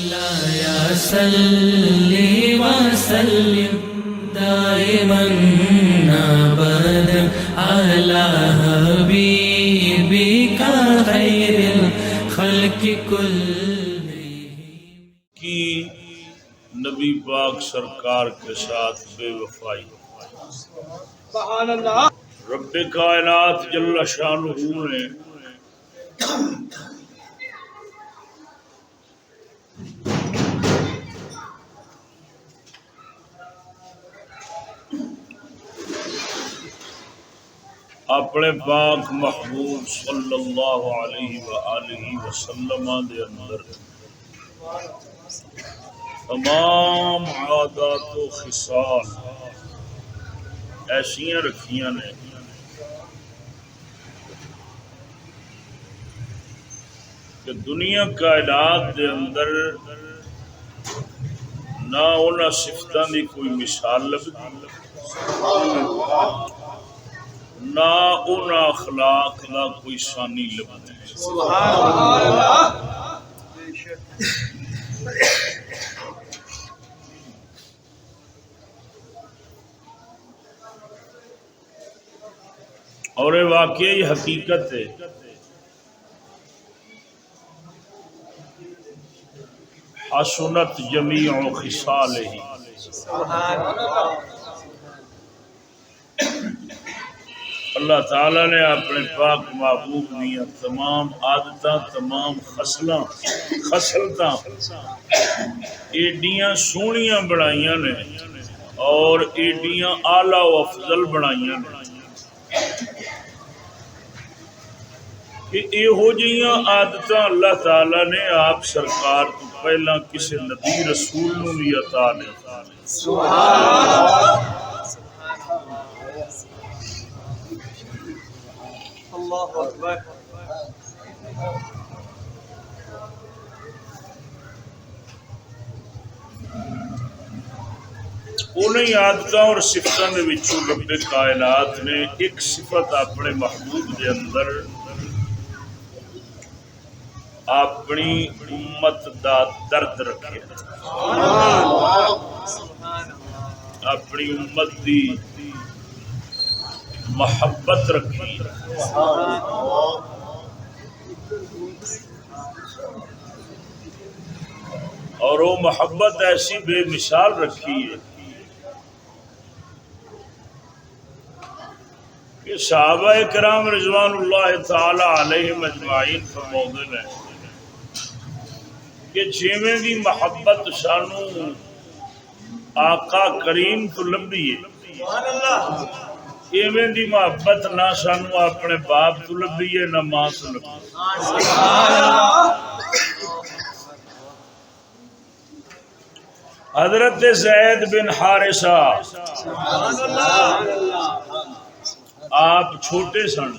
مولاي صل وسلم دائما ابدا على حبيبك خير الخلق كلهم. کی نبی پاک سرکار کے ساتھ بے وفائی. سبحان اللہ. رب کائنات جل شانہ نے اپنے پاک محبوب صلی اللہ علیہ وآلہ وسلم دے اندر تمام عادات و خصال ایسیاں رکھیاں نے کہ دنیا کائنات دے اندر نہ انہاں صفتاں دی کوئی مثال لبھی نہ انہاں اخلاق دا کوئی ثانی لبھی. سبحان اللہ. اور یہ واقعی حقیقت ہے. حسنت جمیع خصالہ. سبحان اللہ. اللہ تعالی نے اپنے پاک محبوب دیا تمام عادتاں تمام خصلتاں ایڈیاں سونیاں بنائیاں نے اور ایڈیاں اعلیٰ و افضل بنائیاں نے کہ یہو جیاں عادتاں اللہ تعالی نے آپ سرکار تو پہلا کسی نبی رسول نو بھی عطا نہیں. سبحان اللہ. اللہ اکبر. انہیں عادتاں اور صفتاں دے وچوں رب کائنات نے ایک صفت اپنے محبوب دے اندر اپنی امت دا درد رکھے, اپنی امت دی محبت رکھی اور وہ محبت ایسی بے مثال رکھی ہے کہ صحابہ کرام رضوان اللہ تعالی علیہم اجمعین فرماؤندے نے کہ جیویں دی محبت سانو آقا کریم تو لبھی ہے ایویں دی محبت نہ سانو اپنے باپ تو لبھی ہے نہ ماں تو لبھی. حضرت زید بن حارثہ آپ چھوٹے سن,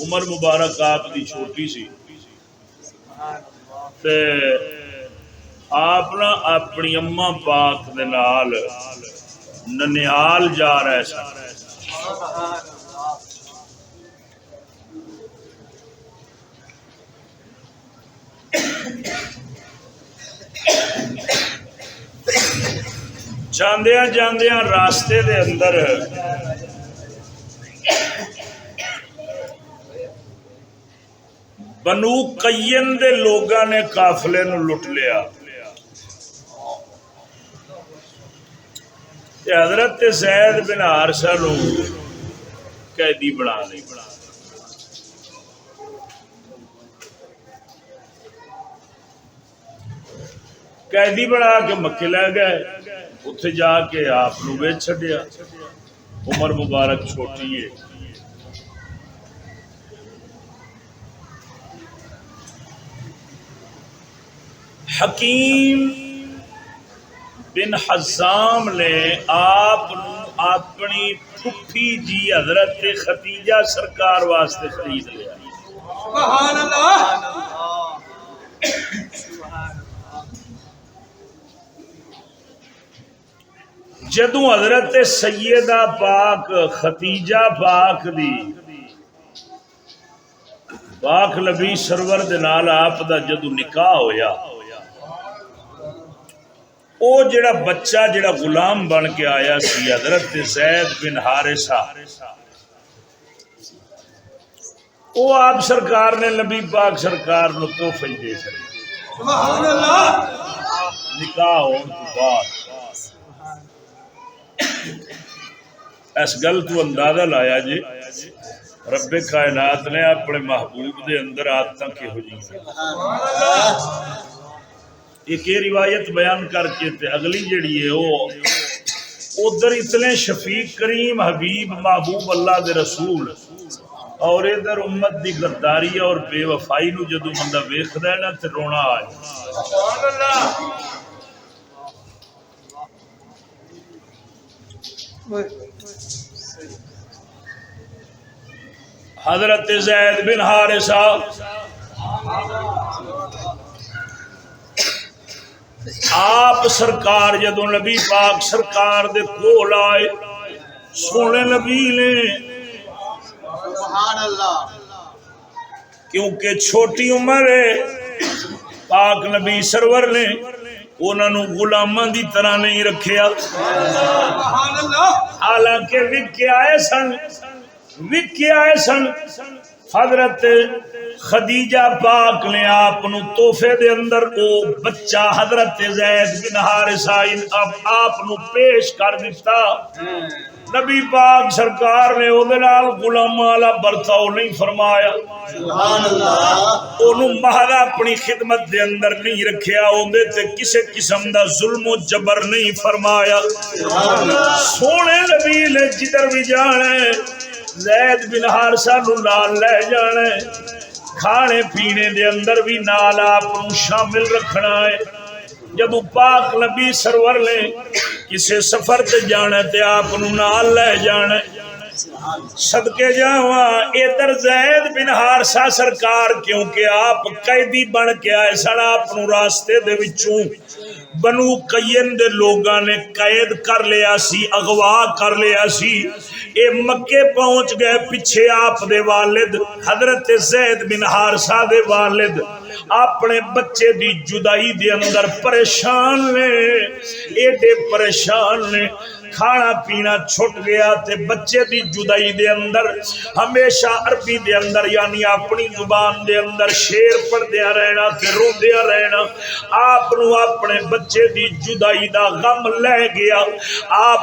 عمر مبارک آپ دی چھوٹی سی تے آپ نہ اپنی اماں پاک دے نال ننیال جا رہے سن. جاندیاں جاندیاں راستے دے اندر بنو قین دے لوگاں نے قافلے نو لٹ لیا. حضرت زید بن حارثہ نو قیدی بنا لے. قیدی بنا کے مکے لے گئے, اتنے جا کے آپ نو بیچ چھڈیا. عمر مبارک چھوٹی ہے, حکیم بن حزام نے آپ اپنی پھپھی جی حضرت ختیجہ سرکار واسطے خرید لیا. سبحان اللہ. جدوں حضرت سیدہ پاک ختیجہ پاک دی پاک نبی سرور دے نال آپ دا جدوں نکاح ہویا او جڑا بچہ جڑا غلام بن کے آیا سی حضرت زید بن حارثہ، او آپ سرکار نے نبی پاک سرکار نو تحفے دے چھڑے سبحان اللہ نکاح ہون تو بعد۔ اس گل تو اندازہ لایا جی رب کائنات نے اپنے محبوب دے اندر عادتاں کہو جی ایک یہ روایت بیان کر کے تے اگلی جڑی ہے وہ ادھر اتنے شفیق کریم حبیب محبوب اللہ دے رسول اور ادھر امت دی غداری اور بے وفائی نو جدو بندہ ویکھدا ہے نا تے رونا آ جائے۔ حضرت زید بن حارثہ آپ سرکار جدو نبی پاک سرکار دے کول آئے سونے نبی نے سبحان اللہ کیونکہ چھوٹی عمر ہے پاک نبی سرور نے انہوں نے غلاماں دی طرح نہیں رکھیا، سبحان اللہ حالانکہ وکے آئے سن حضرت خدیجہ پاک نے آپ نو تحفے دے اندر او بچہ حضرت زید بن حارثہ آپ نو پیش کر دیتا۔ نبی پاک سرکار نے او دے نال غلاماں والا برتاؤ نہیں فرمایا، سبحان اللہ اونوں محض اپنی خدمت دے اندر نہیں رکھیا، اودے تے کسے قسم دا ظلم و جبر نہیں فرمایا۔ سونے نبی نے جدھر بھی جانے زید بن حارثہ نو نال لے جانے، کھانے پینے دے اندر بھی نال آپ شامل رکھنا ہے۔ جب پاک نبی سرور نے کسے سفر تے جانا تے آپ نال لے جانا۔ صدقے جاواں ادھر زید بن حارثہ سرکار کیونکہ آپ قیدی بن کے آئے سن، آپ راستے دے وچوں بنو قین دے لوگاں نے قید کر لیا سی، اغوا کر لیا سی۔ اے مکے پہنچ گئے، پیچھے آپ دے والد حضرت زید بن حارثہ دے والد اپنے بچے دی جدائی دے اندر پریشان نے، ایڈے پریشان نے، کھانا پینا چھٹ گیا تے بچے دی جدائی دے اندر ہمیشہ عربی دے اندر یعنی اپنی زبان دے اندر شعر پڑھدیا رہنا تے روندیا رہنا۔ آپ نو اپنے بچے دی جدائی دا غم لے گیا، آپ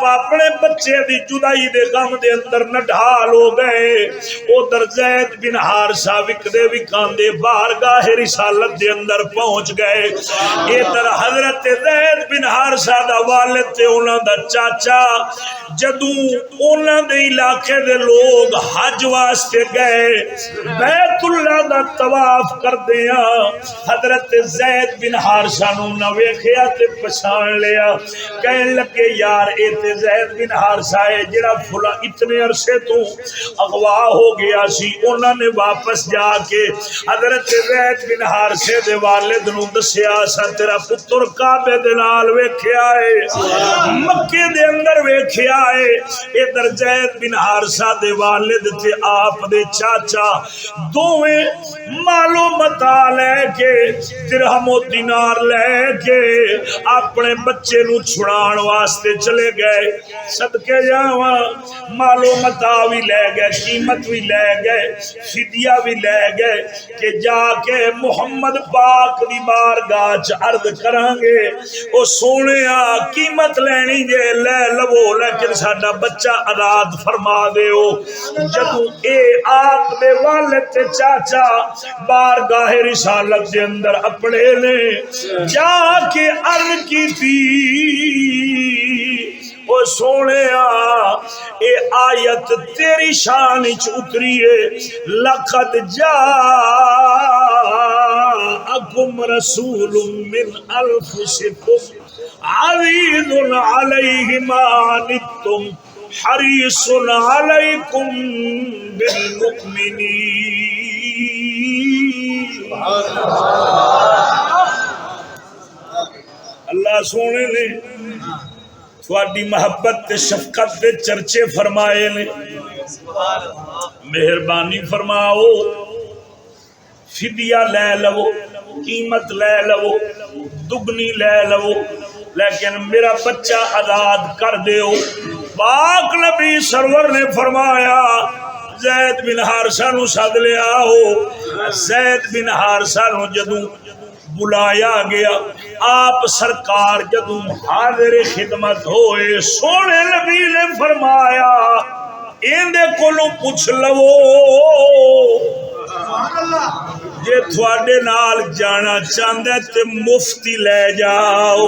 اپنے بچے دی جدائی دے غم دے اندر نڈھال ہو گئے۔ ادھر زید بن حارثہ وکدے وکاندے بارگاہ رسالت دے اندر پہنچ گئے۔ ادھر حضرت زید بن حارثہ دا والد تے انہاں دا چاچا جدوں انہاں دے علاقے دے لوگ حج واسطے گئے بیت اللہ دا طواف کردیاں حضرت زید بن حارثہ نو نہ ویکھیا تے پہچان لیا، کہن لگے یار اے تے زید بن حارثہ ہے جڑا فلاں اتنے عرصے تو اغوا ہو گیا سی۔ انہاں نے واپس جا کے حضرت زید بن حارثہ دے والد نو دسیا سا تیرا پتر کعبے دے نال ویکھیا ہے، مکے دے اندر ویکھیا ہے۔ ادھر زید بن حارثہ دے والد تے آپ دے چاچا دوویں مالو متا لے کے درہم و دینار لے کے اپنے بچے نو چھڑان واسطے چلے گئے۔ صدقے جاواں مالو متا بھی لے گئے، قیمت بھی لے گئے، فدیہ بھی لے گئے کہ جا کے محمد پاک دی بارگاہ چ عرض کران گے او سونیا قیمت لینی جے لے لو لیکن ساڈا بچہ آزاد فرما دیو۔ جدوں اے آپ دے والد تے چاچا بارگاہ رسالت دے اندر اپنے نے جا کے عرض کی تھی او سونیا اے آیت تیری شان وچ اتری ہے، لقد جاءکم رسول من انفسکم عزیز علیہ ما عنتم حریص علیکم بالمؤمنین۔ اللہ سونے نے تھوڑی محبت تے شفقت دے چرچے فرمائے نے، مہربانی فرماؤ فدیہ لے لو قیمت لے لو دگنی لے لو لیکن میرا بچہ آزاد کر دیو پاک نبی سرور نے فرمایا زید بن حارثہ نو سد لیا ہو زید بن حارثہ نو جدوں بلایا گیا آپ سرکار جدوں حاضر خدمت ہوئے سونے نبی نے فرمایا ایندے کولوں پوچھ لو جے تھوڑے نال جانا چاہندے تے مفتی لے جاؤ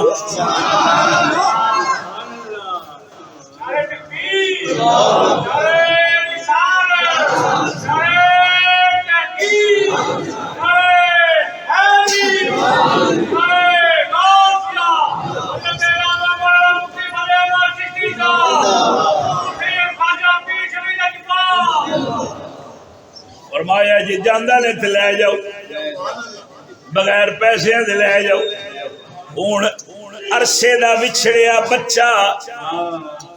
فرمایا جی جاندہ نے تے لے جاؤ بغیر پیسے دے لے جاؤ ہن عرصے دا وچھڑیا بچہ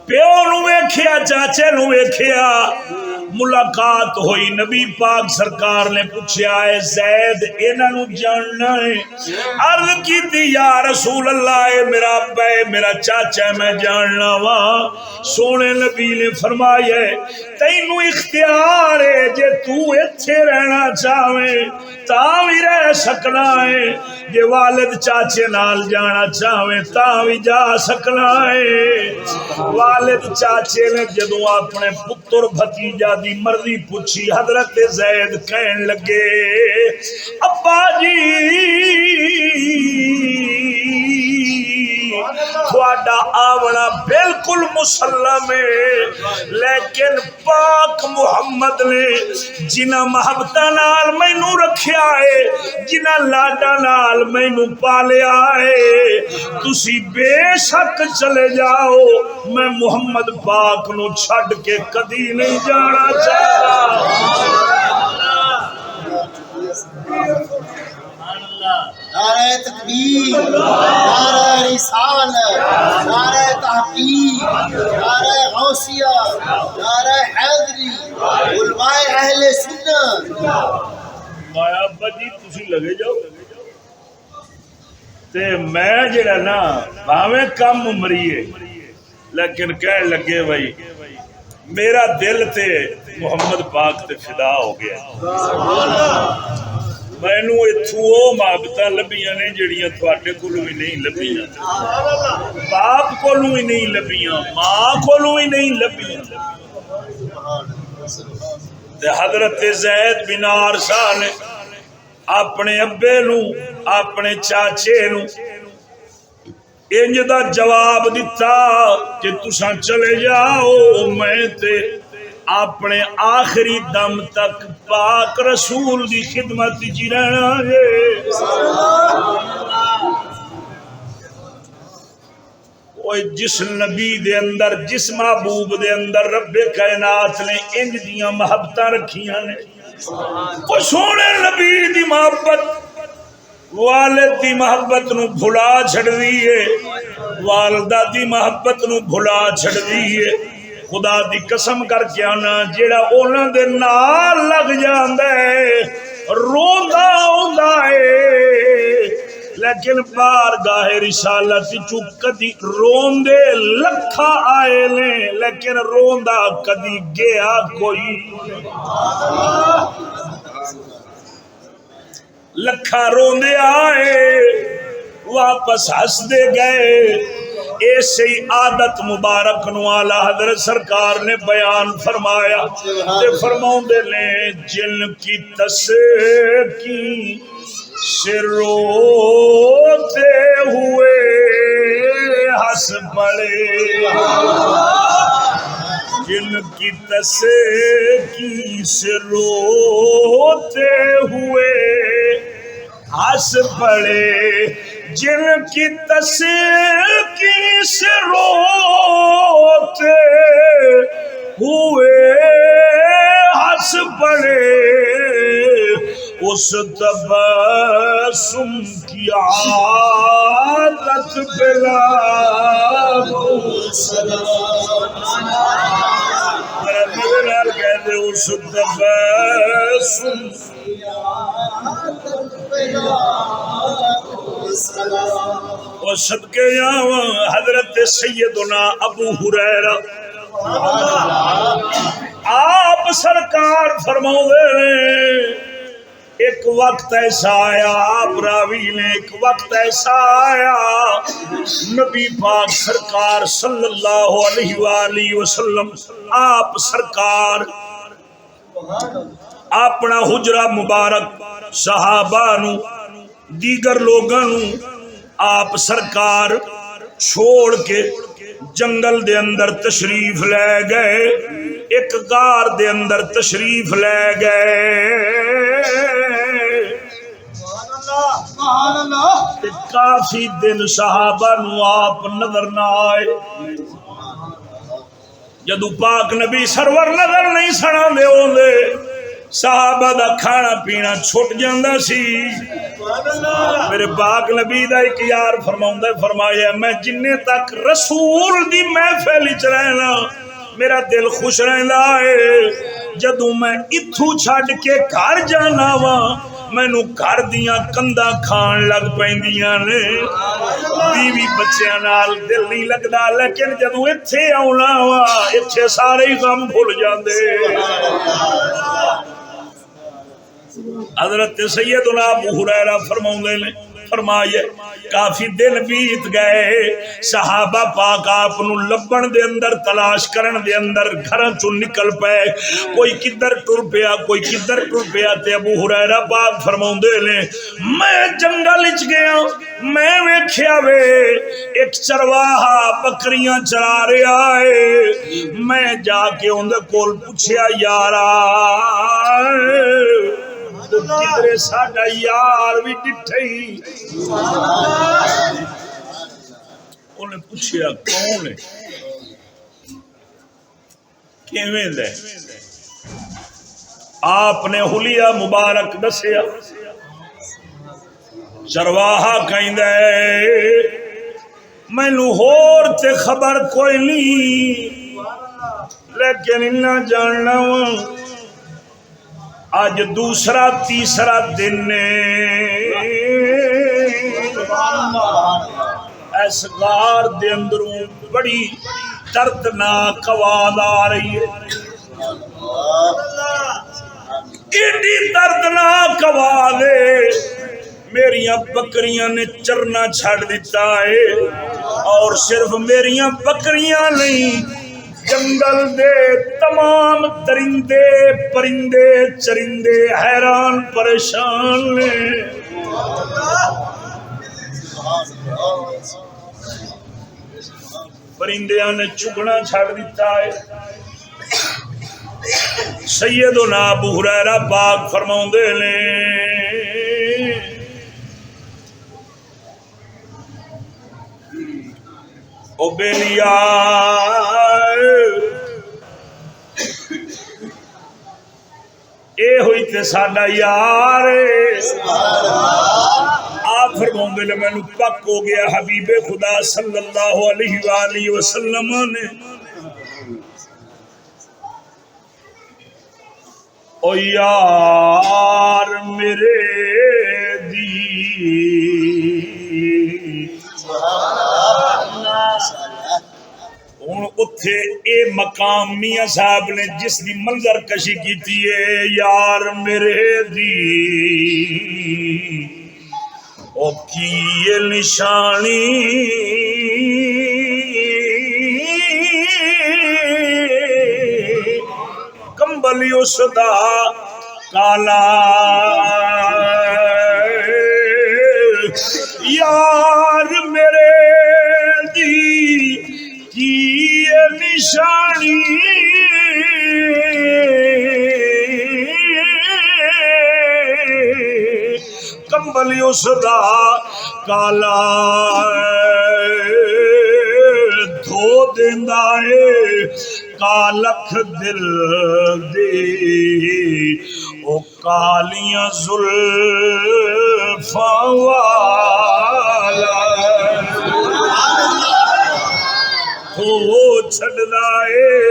پیو نو ویکھیا چاچے نو ویکھیا ملاقات ہوئی نبی پاک سرکار نے پوچھا ہے زید انہاں نو جاننا ہے عرض کیتی یا رسول اللہ میرا ابا ہے میرا چاچا ہے میں جاننا وا سونے نبی نے فرمایا تینوں اختیار ہے جے تو ایتھے رہنا چاہویں تاں وی رہ سکنا ہے جے والد چاچے نال جانا چاہویں تاں وی جا سکنا ہے والد چاچے نے جدوں اپنے پتر بھتیجا دی مرضی پوچھی حضرت زید کہن لگے ابا جی تھوڑا آونا بالکل مسلم ہے لیکن پاک محمد نے جنہ محبتہ نال مینوں رکھیا ہے جنہ لاڈا نال مینوں پالیا ہے تسی بے شک چلے جاؤ میں محمد پاک نو چھڈ کے کدی نہیں جانا چاہتا نعرہ تکبیر نعرہ رسالت نعرہ تحقیق نعرہ غوثیہ نعرہ حیدری علماء اہل سنت مایا ابا جی تسی لگے جاؤ تے میں جڑا نا بھاویں کم عمریے لیکن کہہ لگے بھائی میرا دل تے محمد پاک تے فدا ہو گیا مینوں اتھوں او محبتاں لبھیاں نے جڑیاں تواڈے کولوں ہی نہیں لبھیاں باپ کولوں ہی نہیں لبھیاں ماں کولوں ہی نہیں لبھیاں تے حضرت زید بن حارثہ نے اپنے ابے نو اپنے چاچے نو انج دا جواب دیتا کہ تساں چلے جاؤ میں تے اپنے آخری دم تک پاک رسول دی خدمت جی رہنا ہے جس نبی دے اندر جس محبوب دے اندر رب کائنات نے انج دیاں محبتاں رکھیاں نے کوئی سونے نبی دی محبت والد دی محبت نو بھلا چھڑ دیئے والدہ دی محبت نو بھلا چھڑ دیئے خدا دی قسم کر کے آنا جیڑا انہاں دے نال لگ جاندا ہے روندا ہوندا ہے لیکن بارگاہ رسالت چوں کدی روندے لکھا آئے نے لیکن روندا کدی گیا کوئی لکھا روندے آئے واپس ہس دے گئے ایسے ہی عادت مبارک نو اعلی حضرت سرکار نے بیان فرمایا تے فرماؤندے نے جن کی تسکی سے روتے ہوئے ہنس پڑے جن کی تسکی سے روتے ہوئے ہنس پڑے جن کی تسکی سے روتے ہوئے ہنس پڑے اس تبسم کی عادت بلا کہتے اس تبسم اور صدقے جاواں حضرت سیدنا ابو ہریرہ آپ سرکار فرماؤں ایک وقت ایسا آیا، آپ راوی نے ایک وقت ایسا آیا نبی پاک سرکار صلی اللہ علیہ وآلہ وسلم آپ سرکار اپنا حجرہ مبارک صحابہ نو دیگر لوگاں نو آپ سرکار چھوڑ کے جنگل دے اندر تشریف لے گئے، ایک غار دے اندر تشریف لے گئے، کافی دن صحابہ نو آپ نظر نہ آئے، جدو پاک نبی سرور نظر نہیں سنا دے ہوندے صحابہ دا کھانا پینا چھٹ جاندہ سی۔ میرے پاک نبی دا ایک یار فرمایا میں جننے تک رسول دی محفل وچ رہنا میرا دل خوش رہندا ہے، جدوں میں اتھوں چھڈ کے گھر جانا وا مینوں گھر دیاں کندا کھان لگ پیندیاں نے، بیوی بچیاں نال دل نہیں لگدا، لیکن جدوں ایتھے آونا وا ایتھے سارے ہی غم بھول جاندے۔ حضرت سیدنا ابو ہریرہ فرمایا کافی دن بیت گئے، صحابہ پاک آپ نو لبن دے اندر تلاش کرن دے اندر گھراں چوں نکل پے، کوئی کدھر ٹر پیا کوئی کدھر ٹر پیا، تے ابو ہریرہ پاک فرماوندے نے میں جنگل وچ گیا، میں ویکھیا وے ایک چرواہا بکریاں چرا رہا ہے، میں جا کے اندے کول پوچھیا یارا کدھرے ساڈا یار بھی ڈٹھئی، انہیں پوچھیا کون ہے کیویں دے، آپ نے حلیہ مبارک دسیا، چرواہا کہندا ہے مینوں ہور تے خبر کوئی نہیں، لیکن انہاں جاننا آج دوسرا تیسرا دن اس غار دے اندروں بڑی دردناک آواز آ رہی ہے، ایڈی دردناک آواز ہے، میریاں بکریاں نے چرنا چھڑ دیتا ہے، اور صرف میریاں بکریاں نہیں جنگل دے تمام درندے پرندے چرندے حیران پریشان نے۔ پرندیاں نے چگنا چھڑ دیتا ہے۔ سیدنا ابو ہریرہ پاک فرماوندے نے او بیلیا اے ہوئی تے ساڈا یار، آپ فرماوندے نے مینوں پک ہو گیا حبیب خدا صلی اللہ علیہ وآلہ وسلم نے او یار میرے دی ہوں اتھے اے مقام میاں صاحب نے جس دی منظر کشی کی تھی یار میرے دی او کی یہ نشانی کمبلی اس دا کالا یار میرے دی کی یہ نشانی کمبلی اس دا کالا دھو دیندا ہے کالکھ دل دی او کالیاں زلفاں والا ہو چھڑدا ہے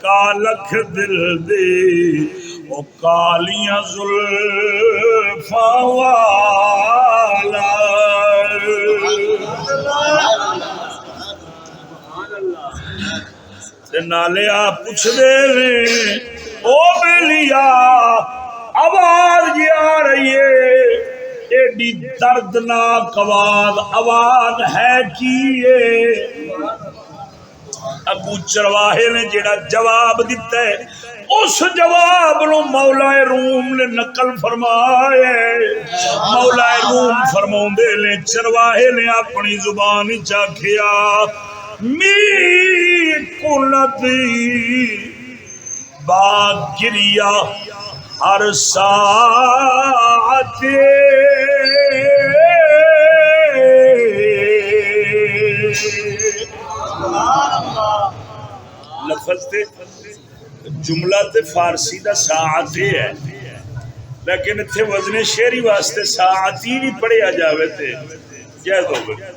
کالکھ دل دی وہ کالیاں زلفاں والا تے نالے آپ پوچھ دے او بلیا آواز جی آ رہی ہے ایڈی دردناک آواز ہے کی ابو چرواہے نے جڑا جواب دیتا ہے اس جواب نو مولا روم نے نقل فرمایا مولا روم فرماؤندے نے چرواہے نے اپنی زبان چاکھیا می کلتی باغ گریا ہر ساعت لفظ تے جملہ تے فارسی دا ساعتی ہے لیکن اتھے وزن شعری واسطے ساعتی بھی پڑھیا جاوے تے جائز ہو گئے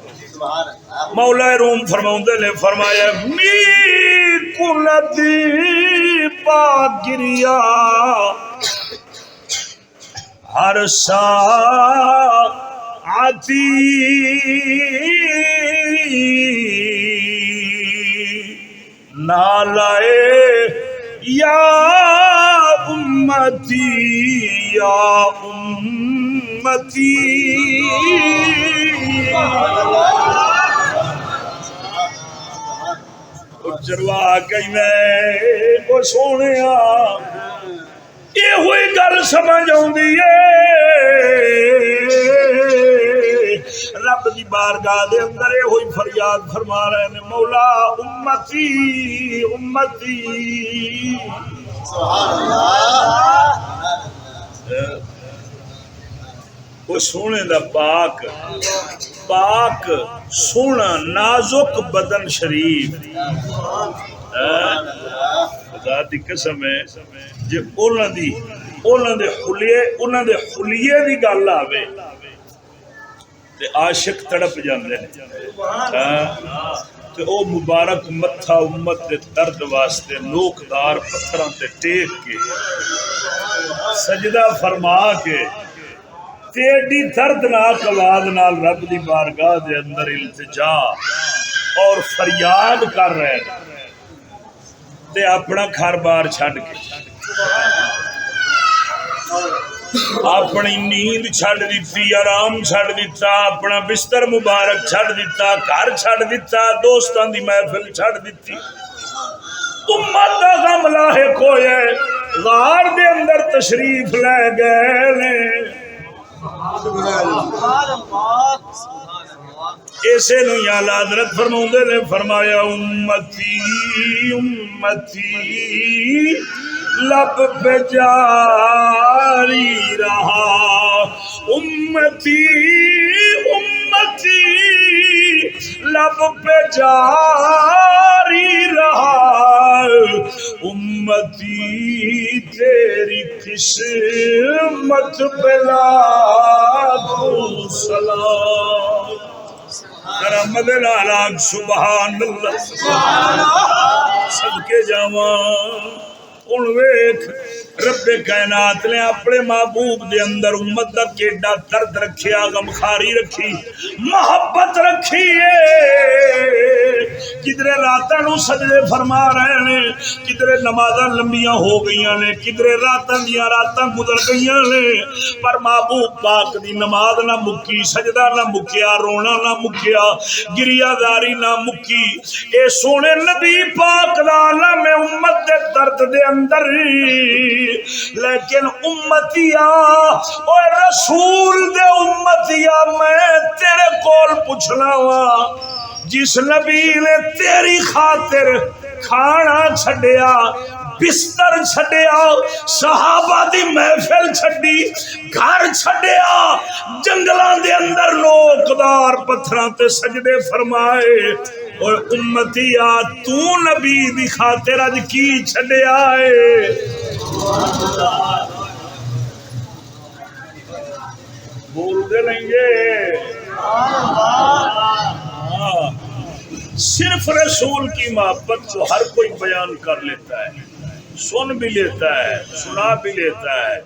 مولا روم فرماؤندے نے فرمایا می کلتی باغ گریا ہر ساعتی نالائے یا امتی یا امتی چروا کہنا وہ سونے یہ ہوئی گل سمجھ آؤندی ہے رب دی بارگاہ دے اندر یہ ہوئی فریاد فرما رہے ہیں مولا امتی امتی سبحان اللہ وہ سونے دا پاک پاک سونا نازک بدن شریف خدا دی قسم ہے جے انہاں دے حلیے دی گل آوے تے عاشق تڑپ جاندے تے او مبارک متھا امت دے درد واسطے نوکدار پتھراں تے ٹیک کے سجدہ فرما کے تیڈی دردناک آواز نال رب دی بارگاہ دے اندر التجا اور فریاد کر رہے ہیں تے اپنا گھر بار چھڈ کے اپنی نیند چھڈ دیتی آرام چھڈ دیتا اپنا بستر مبارک چھڈ دیتا گھر چھڈ دیتا دوستاں دی محفل چھڈ دیتی امت دا غم لاحق ہوئے غار دے اندر تشریف لے گئے نے ایسے نو یا حضرت فرماؤندے نے فرمایا امتی امتی لب پہ جاری رہا امتی امتی لب پہ جاری رہا امتی تیری قسمت پہ لاکھوں سلام کرمد لالاک سبحان اللہ صدقے جاواں ان ویکھ رب کائنات نے اپنے محبوب دے اندر امت دا کیڈا درد رکھیا غمخاری رکھی محبت رکھی ہے کدھرے راتاں نو سجدے فرما رہے ہیں کدھرے نمازاں لمبیاں ہو گئیاں نے کدھرے راتاں دیاں راتاں گزر گئیاں نے پر محبوب پاک دی نماز نہ مکی سجدہ نہ مکیا رونا نہ مکیا گریا داری نہ مکی اے سونے نبی پاک دا عالم امت دے درد دے اندر لیکن امتیا اوے رسول دے امتیا میں تیرے کول پوچھنا وا جس نبی نے تیری خاطر کھانا چھڈیا بستر چھڈیا صحابہ دی محفل چھڈی گھر چھڈیا جنگلاں دے اندر نوکدار پتھراں تے سجدے فرمائے اور امتیا تو نبی دی خاطر اج کی چھڈیا ہے بول دے نہیں گے صرف رسول کی محبت تو ہر کوئی بیان کر لیتا ہے سن بھی لیتا ہے, سنا بھی لیتا ہے,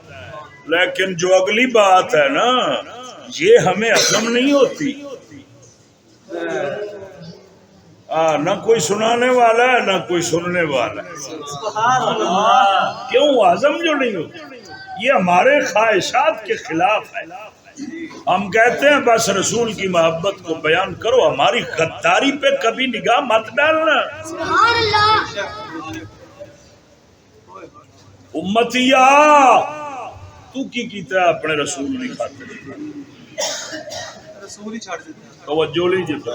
لیکن جو اگلی بات ہے نا یہ ہمیں ہضم نہیں ہوتی. نہ کوئی سنانے والا ہے نہ کوئی سننے والا ہے. کیوں ہضم جو نہیں ہوتی؟ یہ ہمارے خواہشات کے خلاف ہے. ہم کہتے ہیں بس رسول کی محبت کو بیان کرو, ہماری غداری پہ کبھی نگاہ مت ڈالنا. امتیا تو کی کیتا ہے اپنے رسول نہیں کھاتے, رسول ہی چھاڑ دیتے ہیں. توجہ نہیں دیتا.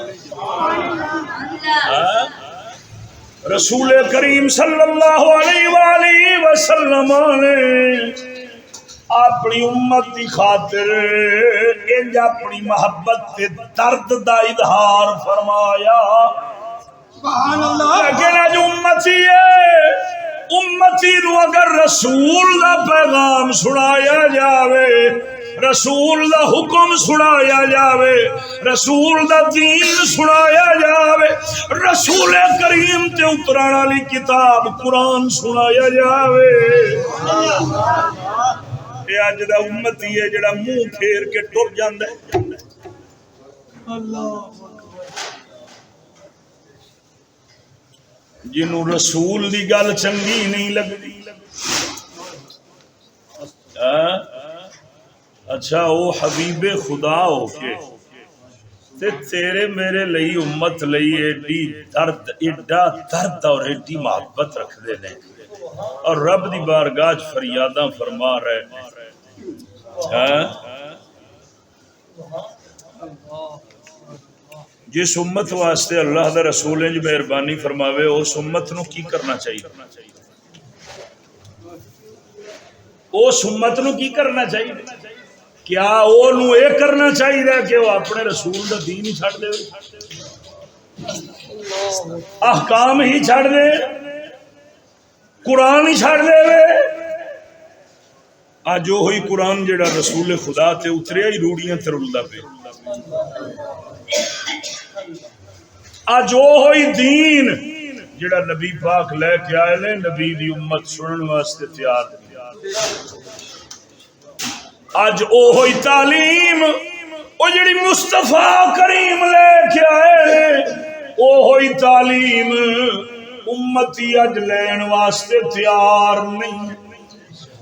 رسول کریم صلی اللہ علیہ وآلہ وسلم نے اپنی امت کی خاطر انج اپنی محبت کے درد دا اظہار فرمایا. سبحان اللہ. لیکن اج امتی ہے, امتی نو اگر رسول دا پیغام سنایا جاوے, رسول دا حکم سنایا جاوے, رسول دا دین سنایا جاوے, رسول کریم تے اتران والی کتاب قرآن سنایا جاوے, اے اج دا امتی ہے جڑا منہ پھیر کے ٹر جاندا ہے. جنوں رسول دی گل چنگی نہیں لگدی. اچھا وہ حبیب خدا ہو کے تے تیرے میرے لئی امت لئی ایڈی درد, ایڈا درد اور ایڈی محبت رکھ دے نے, اور رب دی بارگاہ فریاداں فرما رہے ہیں. جس امت واسطے اللہ دا رسول انج مہربانی فرماوے اس امت نو کی کرنا چاہیے؟ اس امت نو کی کرنا چاہیے؟ کیا وہ نو اے کرنا چاہیے کہ وہ اپنے رسول دا دین ہی چھڑ دے, احکام ہی چھڑ دے, قرآن ہی چھڑ دے وے؟ اج وہی قرآن جڑا رسول خدا تے اتریا ہی روڑیاں تے رلدا پے. اج وہی دین جڑا نبی پاک لے کے آئے نے نبی دی امت سنن واسطے تیار نہیں. اج وہی تعلیم وہ جڑی مصطفیٰ کریم لے کے آئے, وہی تعلیم امتی اج لین واسطے تیار نہیں.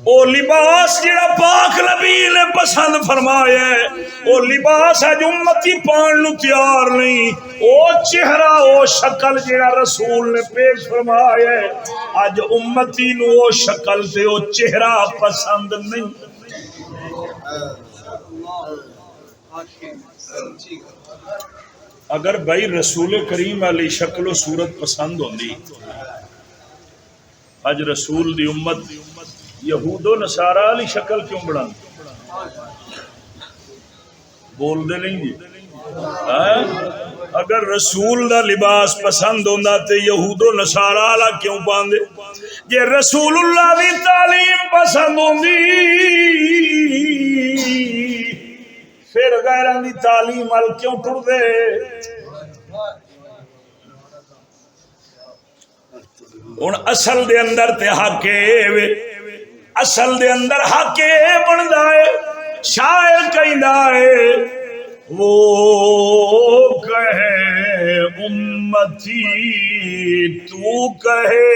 وہ لباس جڑا پاک نبی نے پسند فرمایا ہے وہ لباس اج امتی پان نو تیار نہیں. وہ چہرہ وہ شکل جڑا رسول نے پیش فرمایا ہے اج امتی نو وہ شکل تے وہ چہرہ پسند نہیں. اگر بھائی رسول کریم علی شکل و صورت پسند ہوندی, اج رسول دی امت یہود و نصارا علی شکل کیوں بنا بول دے نہیں جی؟ اگر رسول دا لباس پسند ہوندا تے یہود و نصارا علی کیوں پاندے؟ جے رسول اللہ دی تعلیم پسند ہوندی پھر غیراں دی تعلیم ال کیوں ٹر دے؟ ہن اصل دے اندر تے حق اے, اصل دے اندر حق اے بندا اے. شاعر کہندا اے وہ کہے امتی تو کہے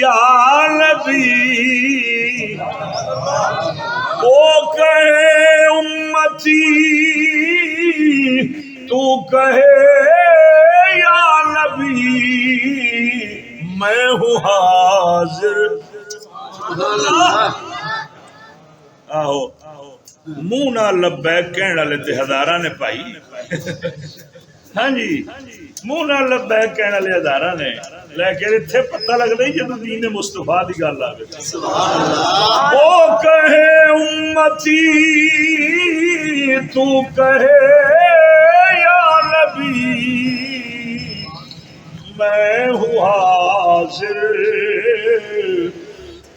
یا نبی, وہ کہے امتی تو کہے یا نبی, میں ہوں حاضر. آہو منہ نہ لبیک کہنے والے تے ہزاراں نے پائی. ہاں جی منہ نہ لبیک کہنے والے ہزاراں نے, لیکن اتنے پتہ لگتا ہی جب دین مصطفیٰ کی گل آئے. وہ کہے امتی تو کہے یا نبی, میں ہوں حاضر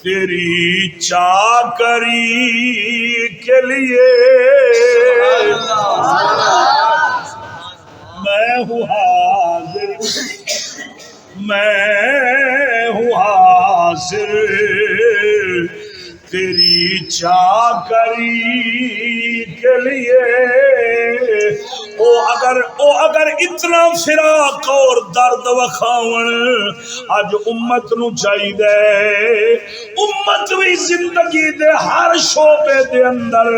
تیری چاکری کے لیے, میں ہوں حاضر, میں ہوں حاضر چاکری کے لیے او اگر اتنا فراق اور درد وکھاون اج امت نو چاہیے امت بھی زندگی دے ہر شعبے دے اندر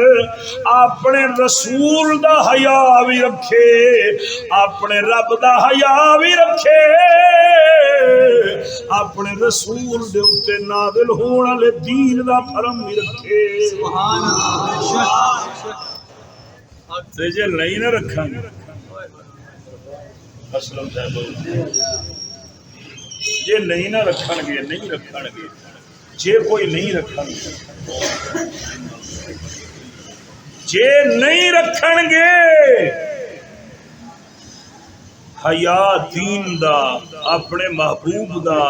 اپنے رسول دا حیا بھی رکھے اپنے رب دا حیا بھی رکھے اپنے رسول دے اوتے نازل ہون والے دین دا فرم بھی رکھے سبحان اللہ تے جے نہیں نہ رکھاں گے اسلم صاحب جے نہیں نہ رکھن گے جے کوئی نہیں رکھن گے جے نہیں رکھن گے حیا دین دا اپنے محبوب دا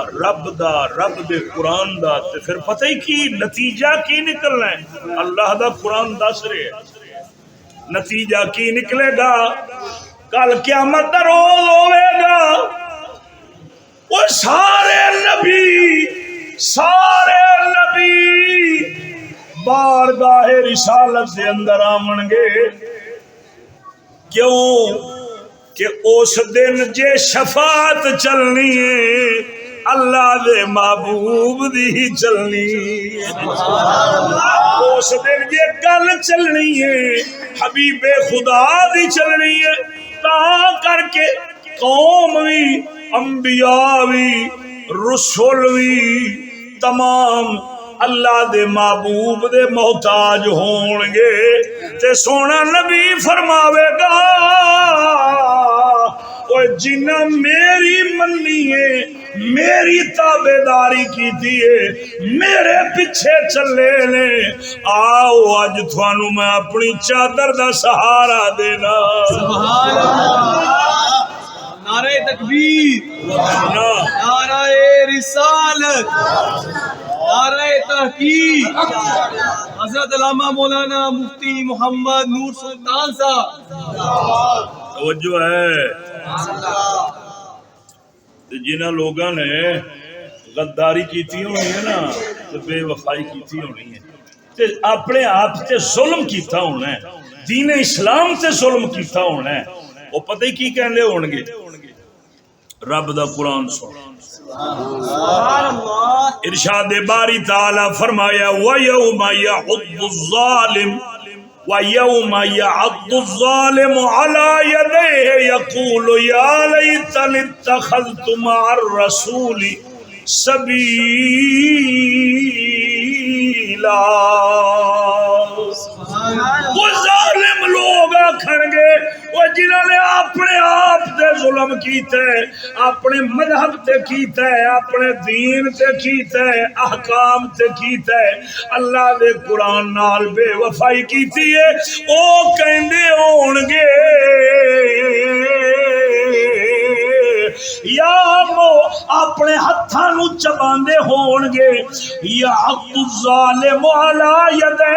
رب دے قرآن دا تے پھر پتہ ہی کی نتیجہ کی نکلنا ہے اللہ دا قرآن دس رہے ہے نتیجہ کی نکلے گا کل قیامت دا روز ہوئے گا وہ سارے نبی بارگاہ رسالت دے اندر آمن گے کیوں کہ اس دن جے شفاعت چلنی ہے اللہ دے محبوب دی چلنی اس دن جے گل چلنی ہے حبیب خدا دی چلنی ہے تا کر کے قوم بھی انبیاء بھی رسول بھی تمام اللہ دے محبوب دے محتاج ہون گے تے سونا نبی فرماوے گا اوہ جنہ میری منی ہے میری تابعداری کی دیئے میرے پیچھے چلے لے آؤ آج تھوانو میں اپنی چادر دا سہارا دینا سبحان اللہ نعرہ تکبیر نعرہ رسالت نعرہ تحقیق حضرت علامہ مولانا مفتی محمد نور سلطان صاحب توجہ ہے جنہاں لوگاں نے غداری کیتی ہونی ہے نا تو بے وفائی کیتی ہونی ہے تے اپنے آپ تے ظلم کیتا ہونا ہے دین اسلام تے ظلم کیتا ہونا ہے وہ پتہ ہی کی کہندے ہون گے رب دا قرآن سن ارشاد باری تعالی فرمایا وَيَوْمَ يَعُضُّ الظَّالِمُ وَيَوْمَ يَعَضُّ الظَّالِمُ عَلَى يَدَيْهِ يَقُولُ يَا لَيْتَنِي اتَّخَذْتُ مَعَ الرَّسُولِ سَبِيلًا وہ ظالم لوگ آکھن گے وہ جنہوں نے اپنے آپ تے ظلم کیتا ہے اپنے مذہب تے کیتا ہے اپنے دین تے کیتا ہے احکام تے کیتا ہے اللہ دے قرآن نال بے وفائی کیتی ہے او کہندے ہون گے یا مو اپنے ہتھاں نو چباندے ہون گے یا عبد الظالم علی یدہ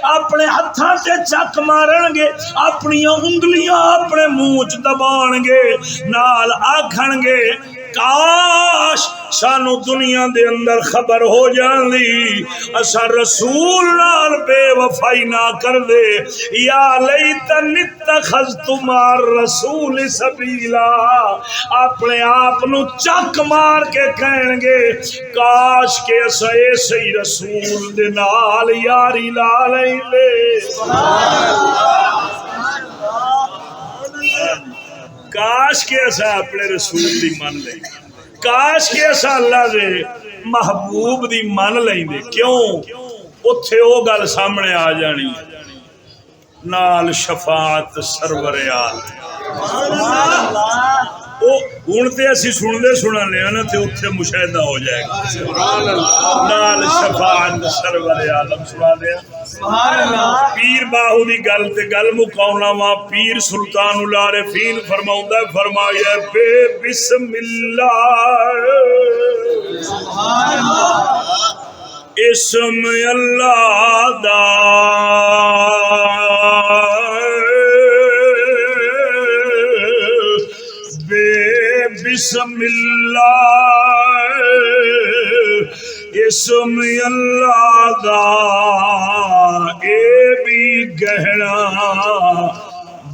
اپنے ہتھاں تے چک مارن گے اپنی انگلیاں اپنے منہ چ دبان گے نال آکھن گے کاش سانو دنیا دے اندر خبر ہو جاندی اسا رسول نال بے وفائی نہ کر دے یا لیتن اتخذت مع الرسول سبیلا اپنے آپ نو چک مار کے کہن گے کاش کے اسا ایسے ہی رسول دے نال یاری لا لے کاش کے ایسا اپنے رسول دی من لیں کاش کے ایسا اللہ دے محبوب دی من لیں دے کیوں اتھے او گل سامنے آ جانی نال شفاعت سرور ہوں تو اسی سنتے سنانے نا تو اتنے مشاہدہ ہو جائے گا نال شفاعت سرور عالم سنا دیا پیر باہو دی گل تے گل مکاؤنا وا پیر سلطان العارفین فرماؤندا فرمایا بے بسم اللہ اسم اللہ دا بسم اللہ اسم اللہ دا اے بھی گہنا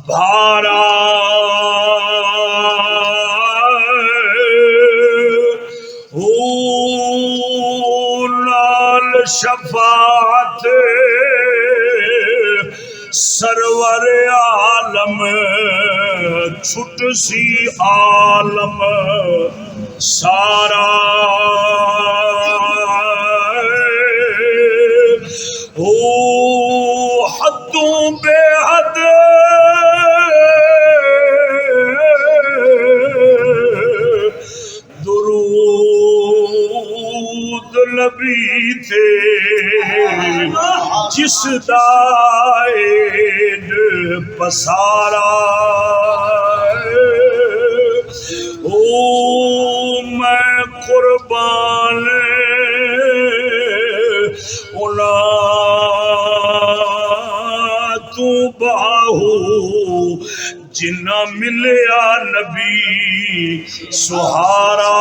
بھارا نال شفاعت سرور عالم چھٹ سی عالم سارا حدوں بے حد درود نبی تے جس دائد پسارا میں قربان تو باہو جنہ ملیا نبی سہارا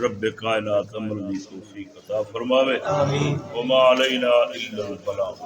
رب کائنات عمل دی توفیق عطا فرماوے وما علینا الا البلاغ